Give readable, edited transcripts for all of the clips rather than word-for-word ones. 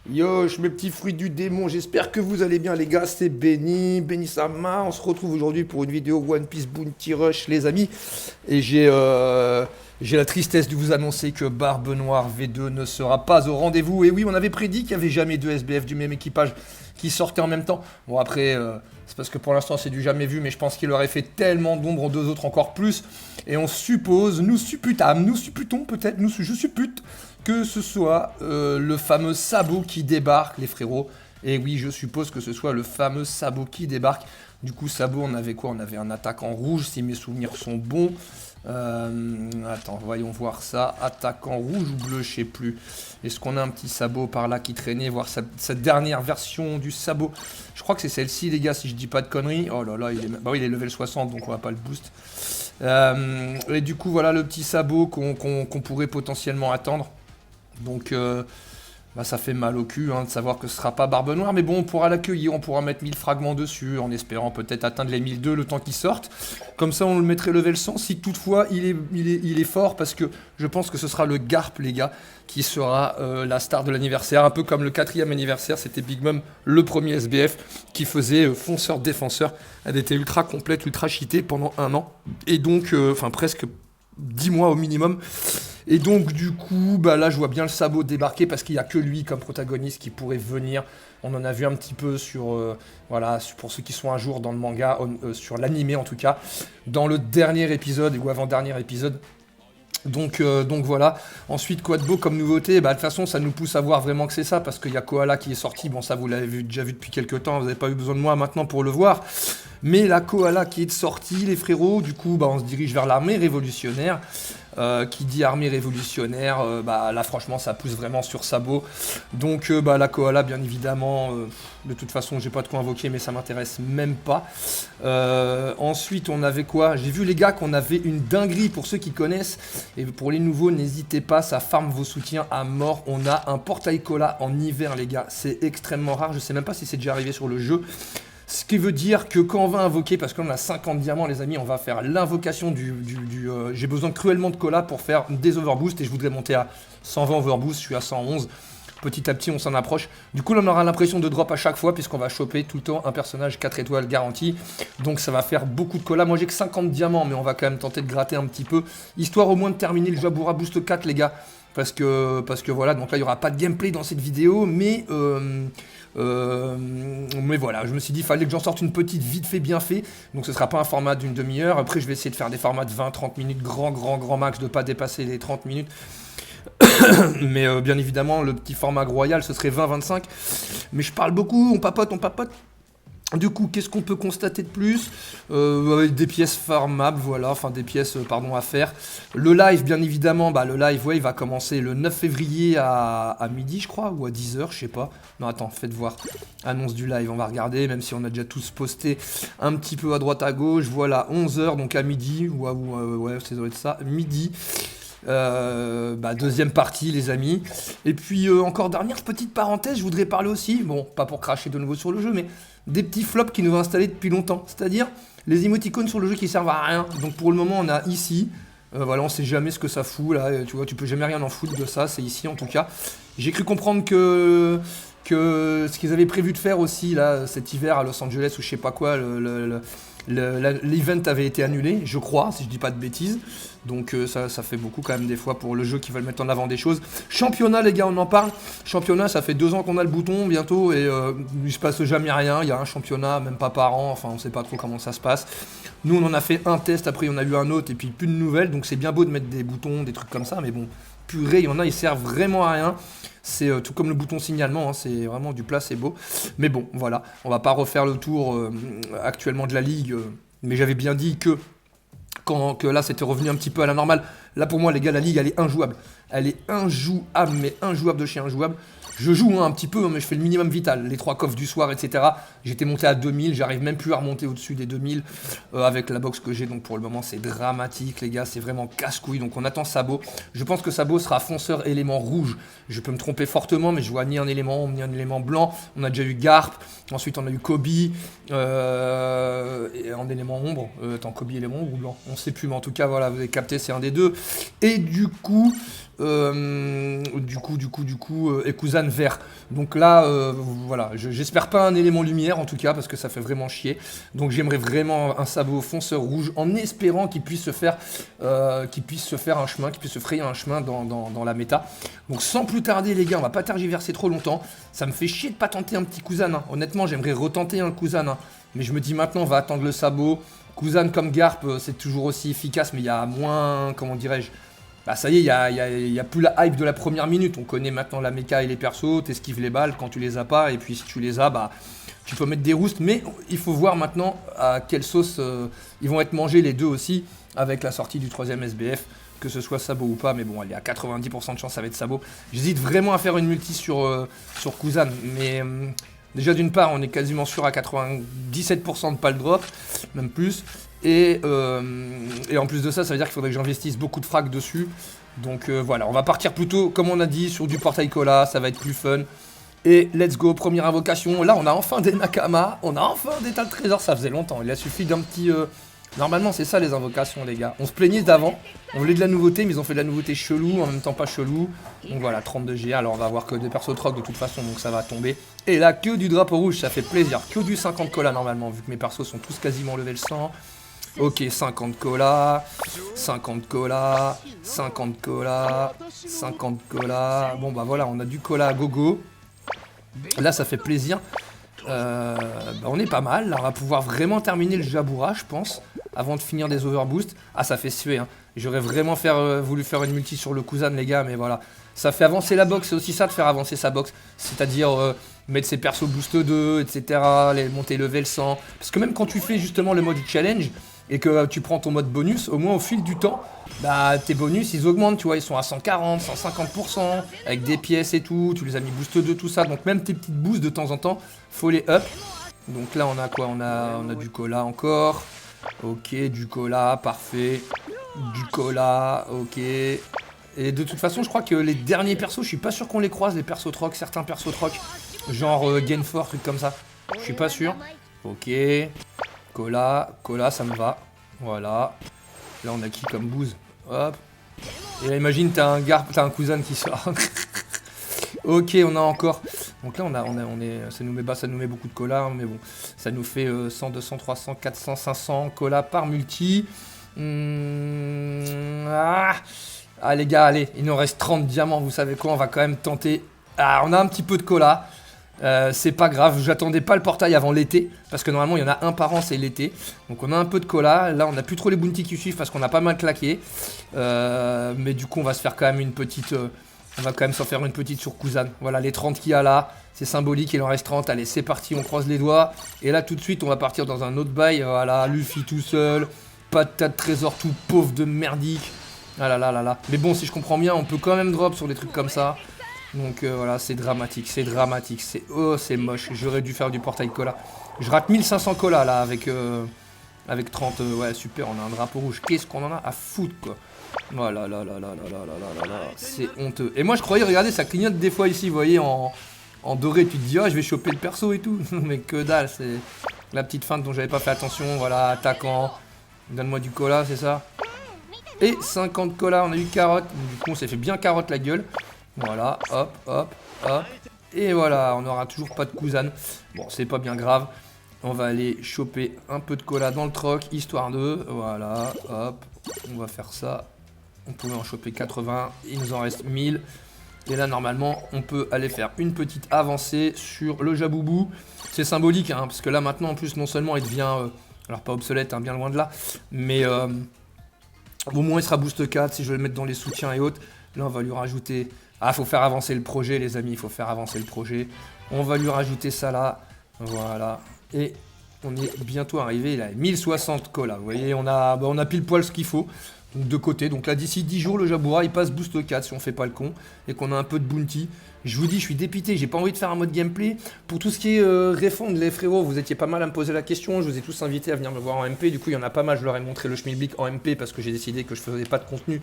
Yo, mes petits fruits du démon, j'espère que vous allez bien les gars, c'est Benny, Benny Sama, on se retrouve aujourd'hui pour une vidéo One Piece Bounty Rush les amis, et j'ai la tristesse de vous annoncer que Barbe Noire V2 ne sera pas au rendez-vous, et oui on avait prédit qu'il n'y avait jamais deux SBF du même équipage qui sortaient en même temps, bon après c'est parce que pour l'instant c'est du jamais vu, mais je pense qu'il aurait fait tellement d'ombre aux deux autres encore plus, et on suppose, nous supputons peut-être, je suppute que ce soit le fameux Sabot qui débarque, les frérots. Et oui, je suppose que ce soit le fameux Sabot qui débarque. Du coup, Sabot, on avait quoi? On avait un attaquant rouge, si mes souvenirs sont bons. Attends, voyons voir ça. Attaquant rouge ou bleu, je sais plus. Est-ce qu'on a un petit Sabot par là qui traînait? Voir sa dernière version du Sabot. Je crois que c'est celle-ci, les gars, si je dis pas de conneries. Oh là là, bah oui, il est level 60, donc on va pas le boost. Et du coup, voilà le petit Sabot qu'on pourrait potentiellement attendre. Donc bah, ça fait mal au cul de savoir que ce sera pas Barbe Noire, mais bon, on pourra l'accueillir, on pourra mettre 1000 fragments dessus, en espérant peut-être atteindre les 1002 le temps qu'il sorte. Comme ça, on le mettrait level 100, si toutefois il est fort, parce que je pense que ce sera le Garp, les gars, qui sera la star de l'anniversaire, un peu comme le 4e anniversaire, c'était Big Mom, le premier SBF, qui faisait fonceur-défenseur. Elle était ultra complète, ultra cheatée pendant un an, et donc, enfin presque 10 mois au minimum. Et donc du coup, bah là je vois bien le Sabot débarquer parce qu'il n'y a que lui comme protagoniste qui pourrait venir. On en a vu un petit peu sur, voilà, pour ceux qui sont un jour dans le manga, sur l'animé en tout cas, dans le dernier épisode ou avant-dernier épisode. Donc voilà. Ensuite, quoi de beau comme nouveauté? Bah de toute façon, ça nous pousse à voir vraiment que c'est ça, parce qu'il y a Koala qui est sorti. Bon, ça vous l'avez déjà vu depuis quelques temps, vous n'avez pas eu besoin de moi maintenant pour le voir. Mais la Koala qui est sortie, les frérots, du coup, bah on se dirige vers l'armée révolutionnaire. Qui dit armée révolutionnaire, bah là franchement ça pousse vraiment sur Sabot. Donc bah la Koala bien évidemment, de toute façon j'ai pas de quoi invoquer mais ça m'intéresse même pas. Ensuite on avait quoi? J'ai vu les gars qu'on avait une dinguerie pour ceux qui connaissent, et pour les nouveaux n'hésitez pas, ça farm vos soutiens à mort. On a un portail Koala en hiver les gars, c'est extrêmement rare, je sais même pas si c'est déjà arrivé sur le jeu. Ce qui veut dire que quand on va invoquer, parce qu'on a 50 diamants les amis, on va faire l'invocation j'ai besoin cruellement de cola pour faire des overboosts, et je voudrais monter à 120 overboosts, je suis à 111. Petit à petit on s'en approche. Du coup on aura l'impression de drop à chaque fois, puisqu'on va choper tout le temps un personnage 4 étoiles garanti. Donc ça va faire beaucoup de cola. Moi j'ai que 50 diamants, mais on va quand même tenter de gratter un petit peu, histoire au moins de terminer le Jabura Boost 4 les gars. Parce que voilà, donc là il n'y aura pas de gameplay dans cette vidéo, mais voilà, je me suis dit, il fallait que j'en sorte une petite vite fait, bien fait. Donc ce sera pas un format d'une demi-heure. Après, je vais essayer de faire des formats de 20-30 minutes, grand max, de pas dépasser les 30 minutes. Mais bien évidemment, le petit format royal, ce serait 20-25. Mais je parle beaucoup, on papote. Du coup, qu'est-ce qu'on peut constater de plus? Des pièces farmables, voilà, enfin des pièces, pardon, à faire. Le live, bien évidemment, bah le live, ouais, il va commencer le 9 février à midi, je crois, ou à 10h, je sais pas. Non, attends, faites voir. Annonce du live, on va regarder, même si on a déjà tous posté un petit peu à droite à gauche. Voilà, 11h, donc à midi, ouais, ça doit être ça, midi. Deuxième partie les amis. Et puis encore dernière petite parenthèse, je voudrais parler aussi, bon pas pour cracher de nouveau sur le jeu, mais des petits flops qui nous ont installés depuis longtemps, c'est-à-dire les émoticônes sur le jeu qui servent à rien. Donc pour le moment on a ici, voilà, on sait jamais ce que ça fout là, tu vois, tu peux jamais rien en foutre de ça, c'est ici en tout cas. J'ai cru comprendre que ce qu'ils avaient prévu de faire aussi là cet hiver à Los Angeles ou je sais pas quoi, l'event avait été annulé, je crois, si je dis pas de bêtises. Donc ça fait beaucoup quand même des fois pour le jeu qui veulent mettre en avant des choses. Championnat les gars, on en parle. Championnat, ça fait 2 ans qu'on a le bouton bientôt, et il se passe jamais rien. Il y a un championnat, même pas par an, enfin on sait pas trop comment ça se passe. Nous on en a fait un test, après on a eu un autre, et puis plus de nouvelles. Donc c'est bien beau de mettre des boutons, des trucs comme ça, mais bon, purée, il y en a, ils servent vraiment à rien. C'est tout comme le bouton signalement, c'est vraiment du placebo. Mais bon, voilà, on va pas refaire le tour actuellement de la ligue, mais j'avais bien dit que que là c'était revenu un petit peu à la normale. Là pour moi les gars, la ligue elle est injouable. Elle est injouable, mais injouable de chez injouable. Je joue un petit peu, mais je fais le minimum vital. Les 3 coffres du soir, etc. J'étais monté à 2000, j'arrive même plus à remonter au-dessus des 2000 avec la box que j'ai. Donc pour le moment, c'est dramatique, les gars. C'est vraiment casse-couille. Donc on attend Sabot. Je pense que Sabot sera fonceur élément rouge. Je peux me tromper fortement, mais je vois ni un élément blanc. On a déjà eu Garp. Ensuite, on a eu Kobe. Et en élément ombre. Attends, Kobe élément ombre ou blanc? On sait plus, mais en tout cas, voilà, vous avez capté, c'est un des deux. Et du coup, Et Kuzan vert. Donc là, voilà, j'espère pas un élément lumière en tout cas, parce que ça fait vraiment chier. Donc j'aimerais vraiment un sabot fonceur rouge, en espérant qu'il puisse se faire, un chemin, qu'il puisse se frayer un chemin dans la méta. Donc sans plus tarder les gars, on va pas tergiverser trop longtemps. Ça me fait chier de pas tenter un petit Kuzan, hein. Honnêtement, j'aimerais retenter un Kuzan, hein. Mais je me dis maintenant, on va attendre le sabot. Kuzan comme Garp, c'est toujours aussi efficace, mais il y a moins, comment dirais-je, bah ça y est, il y a plus la hype de la première minute. On connaît maintenant la méca et les persos, t'esquives les balles quand tu les as pas, et puis si tu les as, bah tu peux mettre des roustes, mais il faut voir maintenant à quelle sauce ils vont être mangés les deux aussi, avec la sortie du 3ème SBF, que ce soit sabot ou pas, mais bon, elle est à 90% de chance, ça va être sabot. J'hésite vraiment à faire une multi sur Kuzan, mais déjà d'une part, on est quasiment sûr à 97% de pas le drop, même plus. Et en plus de ça, ça veut dire qu'il faudrait que j'investisse beaucoup de frags dessus. Donc voilà, on va partir plutôt, comme on a dit, sur du portail cola, ça va être plus fun. Et let's go, première invocation. Là, on a enfin des Nakama, on a enfin des tas de trésors, ça faisait longtemps. Il a suffi d'un petit... Normalement, c'est ça les invocations, les gars. On se plaignait d'avant, on voulait de la nouveauté, mais ils ont fait de la nouveauté chelou, en même temps pas chelou. Donc voilà, 32 GA, alors on va avoir que des persos troc de toute façon, donc ça va tomber. Et là, que du drapeau rouge, ça fait plaisir. Que du 50 cola normalement, vu que mes persos sont tous quasiment level 100. Ok, 50 cola, 50 cola, 50 cola, 50 cola. Bon bah voilà, on a du cola à gogo. Là, ça fait plaisir. Bah, on est pas mal. Là, on va pouvoir vraiment terminer le Jaboura, je pense, avant de finir des overboosts. Ah, ça fait suer, hein. J'aurais vraiment voulu faire une multi sur le Kuzan, les gars, mais voilà. Ça fait avancer la box, c'est aussi ça de faire avancer sa box. C'est-à-dire mettre ses persos boost 2, etc., monter level 100. Parce que même quand tu fais justement le mode challenge, et que tu prends ton mode bonus, au moins au fil du temps, bah tes bonus ils augmentent, tu vois, ils sont à 140, 150%, avec des pièces et tout, tu les as mis boost 2, tout ça, donc même tes petites boosts de temps en temps, faut les up. Donc là on a quoi, on a du cola encore, ok, du cola, parfait, du cola, ok. Et de toute façon je crois que les derniers persos, je suis pas sûr qu'on les croise, les persos troc, certains persos troc, genre Gainfort, truc comme ça, je suis pas sûr, ok. Cola, ça me va. Voilà. Là, on a qui comme bouse? Hop. Et là, imagine, t'as un Kuzan qui sort. Ok, on a encore. Donc là, ça nous met beaucoup de cola, mais bon. Ça nous fait 100, 200, 300, 400, 500 cola par multi. Ah, les gars, allez. Il nous reste 30 diamants. Vous savez quoi? On va quand même tenter. Ah, on a un petit peu de cola. C'est pas grave, j'attendais pas le portail avant l'été, parce que normalement il y en a un par an, c'est l'été. Donc on a un peu de cola, là on a plus trop les bounties qui suivent parce qu'on a pas mal claqué. Mais du coup on va se faire quand même une petite... on va quand même s'en faire une petite sur Kuzan. Voilà, les 30 qu'il y a là, c'est symbolique, il en reste 30. Allez, c'est parti, on croise les doigts. Et là tout de suite on va partir dans un autre bail. Voilà, Luffy tout seul, pas de tas de trésors tout pauvre de merdique. Ah là là là là. Mais bon, si je comprends bien, on peut quand même drop sur des trucs comme ça. Donc voilà, c'est dramatique, oh c'est moche, j'aurais dû faire du portail cola. Je rate 1500 cola là avec 30, ouais super, on a un drapeau rouge, qu'est-ce qu'on en a à foutre quoi. Voilà, là, c'est honteux. Et moi je croyais, regardez, ça clignote des fois ici, vous voyez, en doré, tu te dis, ah je vais choper le perso et tout. Mais que dalle, c'est la petite feinte dont j'avais pas fait attention, voilà, attaquant, donne-moi du cola, c'est ça. Et 50 cola, on a eu carotte, du coup on s'est fait bien carotte la gueule. Voilà, hop, hop, hop. Et voilà, on n'aura toujours pas de Kuzan. Bon, c'est pas bien grave. On va aller choper un peu de cola dans le troc, histoire de... Voilà, hop. On va faire ça. On pouvait en choper 80. Il nous en reste 1000. Et là, normalement, on peut aller faire une petite avancée sur le Jaboubou. C'est symbolique, hein, parce que là, maintenant, en plus, non seulement il devient... alors, pas obsolète, hein, bien loin de là. Mais au moins, il sera boost 4 si je veux le mettre dans les soutiens et autres. Là, on va lui rajouter... Ah, faut faire avancer le projet, les amis, il faut faire avancer le projet. On va lui rajouter ça là. Voilà. Et on est bientôt arrivé, là, 1060 cola. Vous voyez, on a pile poil ce qu'il faut. Donc, de côté. Donc là, d'ici 10 jours, le Jaboura, il passe boost 4 si on fait pas le con. Et qu'on a un peu de bounty. Je vous dis, je suis dépité. J'ai pas envie de faire un mode gameplay. Pour tout ce qui est refond, les frérots, vous étiez pas mal à me poser la question. Je vous ai tous invités à venir me voir en MP. Du coup, il y en a pas mal. Je leur ai montré le Schmilblick en MP parce que j'ai décidé que je faisais pas de contenu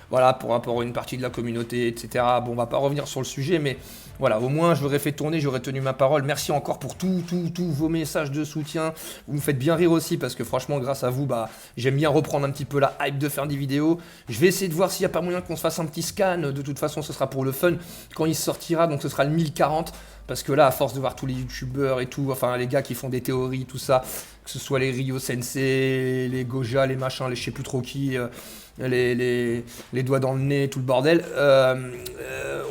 voilà, pour rapport à une partie de la communauté, etc. Bon, on va pas revenir sur le sujet, mais voilà, au moins j'aurais fait tourner, j'aurais tenu ma parole. Merci encore pour tous vos messages de soutien. Vous me faites bien rire aussi parce que franchement, grâce à vous, bah, j'aime bien reprendre un petit peu la hype de faire des vidéos. Je vais essayer de voir s'il n'y a pas moyen qu'on se fasse un petit scan. De toute façon, ce sera pour le fun quand il sortira, donc ce sera le 1040. Parce que là, à force de voir tous les youtubeurs et tout, enfin les gars qui font des théories, tout ça, que ce soit les Ryo Sensei, les Goja, les machins, les je sais plus trop qui, les doigts dans le nez, tout le bordel,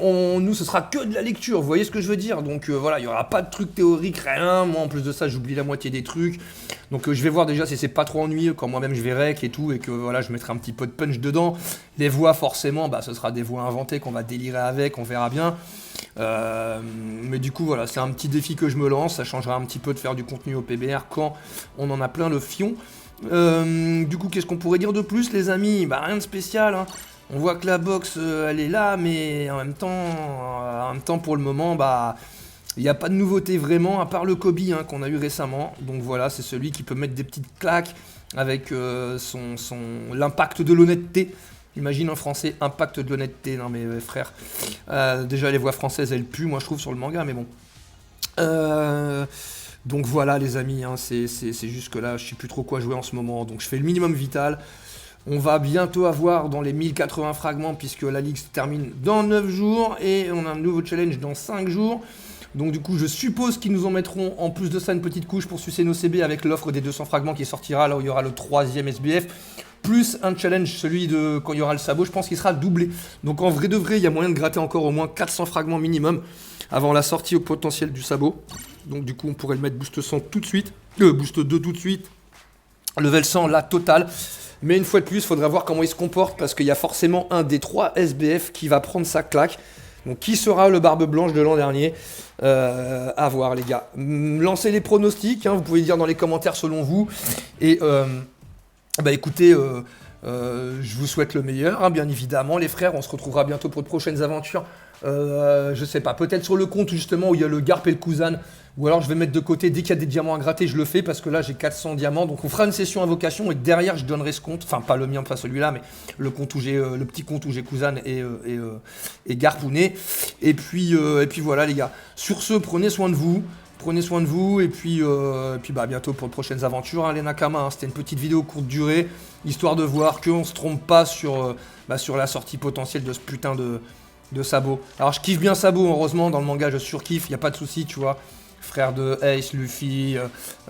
nous ce sera que de la lecture, vous voyez ce que je veux dire. Donc voilà, il n'y aura pas de trucs théoriques, rien. Moi en plus de ça, j'oublie la moitié des trucs. Donc je vais voir déjà si c'est pas trop ennuyeux quand moi-même je vais rec et tout, et que voilà, je mettrai un petit peu de punch dedans. Les voix forcément, bah ce sera des voix inventées qu'on va délirer avec, on verra bien. Mais du coup voilà, c'est un petit défi que je me lance, ça changera un petit peu de faire du contenu au PBR quand on en a plein le fion. Du coup, qu'est-ce qu'on pourrait dire de plus, les amis? Bah rien de spécial, hein. On voit que la box elle est là, mais en même temps pour le moment, bah il n'y a pas de nouveauté vraiment, à part le Kobe hein, qu'on a eu récemment. Donc voilà, c'est celui qui peut mettre des petites claques avec l'impact de l'honnêteté. Imagine en français, impact de l'honnêteté. Non mais frère, déjà les voix françaises elles puent, moi je trouve, sur le manga, mais bon. Donc voilà les amis, hein, c'est juste que là je sais plus trop quoi jouer en ce moment, donc je fais le minimum vital. On va bientôt avoir dans les 1080 fragments puisque la ligue se termine dans 9 jours et on a un nouveau challenge dans 5 jours. Donc du coup je suppose qu'ils nous en mettront en plus de ça une petite couche pour sucer nos CB avec l'offre des 200 fragments qui sortira là où il y aura le 3e SBF. Plus un challenge, celui de quand il y aura le sabot, je pense qu'il sera doublé. Donc en vrai de vrai, il y a moyen de gratter encore au moins 400 fragments minimum avant la sortie au potentiel du sabot. Donc du coup on pourrait le mettre boost 100 tout de suite, boost 2 tout de suite, level 100 la totale. Mais une fois de plus, il faudra voir comment il se comporte parce qu'il y a forcément un des 3 SBF qui va prendre sa claque. Donc qui sera le barbe blanche de l'an dernier? À voir les gars. Lancez les pronostics, hein, vous pouvez dire dans les commentaires selon vous. Et bah écoutez, je vous souhaite le meilleur, hein, bien évidemment les frères. On se retrouvera bientôt pour de prochaines aventures. Je sais pas, peut-être sur le compte justement où il y a le Garp et le Kuzan. Ou alors je vais mettre de côté, dès qu'il y a des diamants à gratter, je le fais parce que là j'ai 400 diamants. Donc on fera une session invocation et derrière je donnerai ce compte. Enfin pas le mien, pas celui-là, mais le compte où j'ai le petit compte où j'ai Kuzan et Garpounet. Et puis voilà les gars. Sur ce, prenez soin de vous. Prenez soin de vous et puis bah, à bientôt pour de prochaines aventures, hein, les Nakama. Hein. C'était une petite vidéo courte durée, histoire de voir qu'on ne se trompe pas sur la sortie potentielle de ce putain de sabot. Alors je kiffe bien sabot, heureusement, dans le manga je surkiffe, il n'y a pas de souci, tu vois. Frère de Ace, Luffy,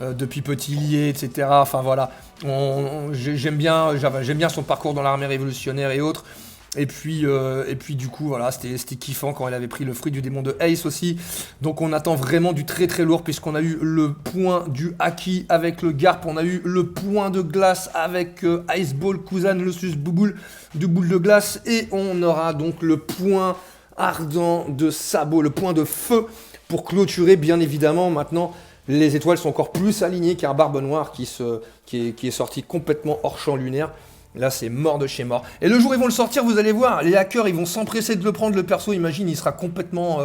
depuis petit lié, etc. Enfin voilà, j'aime bien son parcours dans l'armée révolutionnaire et autres. Et puis du coup, voilà, c'était kiffant quand elle avait pris le fruit du démon de Ace aussi. Donc on attend vraiment du très très lourd puisqu'on a eu le point du Haki avec le Garp. On a eu le point de glace avec Ice Ball, Kuzan, Lucius, Bouboule, du boule de glace. Et on aura donc le point ardent de Sabot, le point de feu pour clôturer bien évidemment. Maintenant, les étoiles sont encore plus alignées car Barbe Noire qui est sorti complètement hors champ lunaire. Là, c'est mort de chez mort. Et le jour où ils vont le sortir, vous allez voir, les hackers, ils vont s'empresser de le prendre, le perso, imagine, il sera complètement...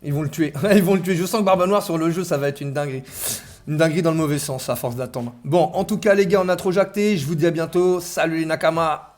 ils vont le tuer. Ils vont le tuer. Je sens que Barbe Noire sur le jeu, ça va être une dinguerie. Une dinguerie dans le mauvais sens, à force d'attendre. Bon, en tout cas, les gars, on a trop jacté. Je vous dis à bientôt. Salut les Nakama.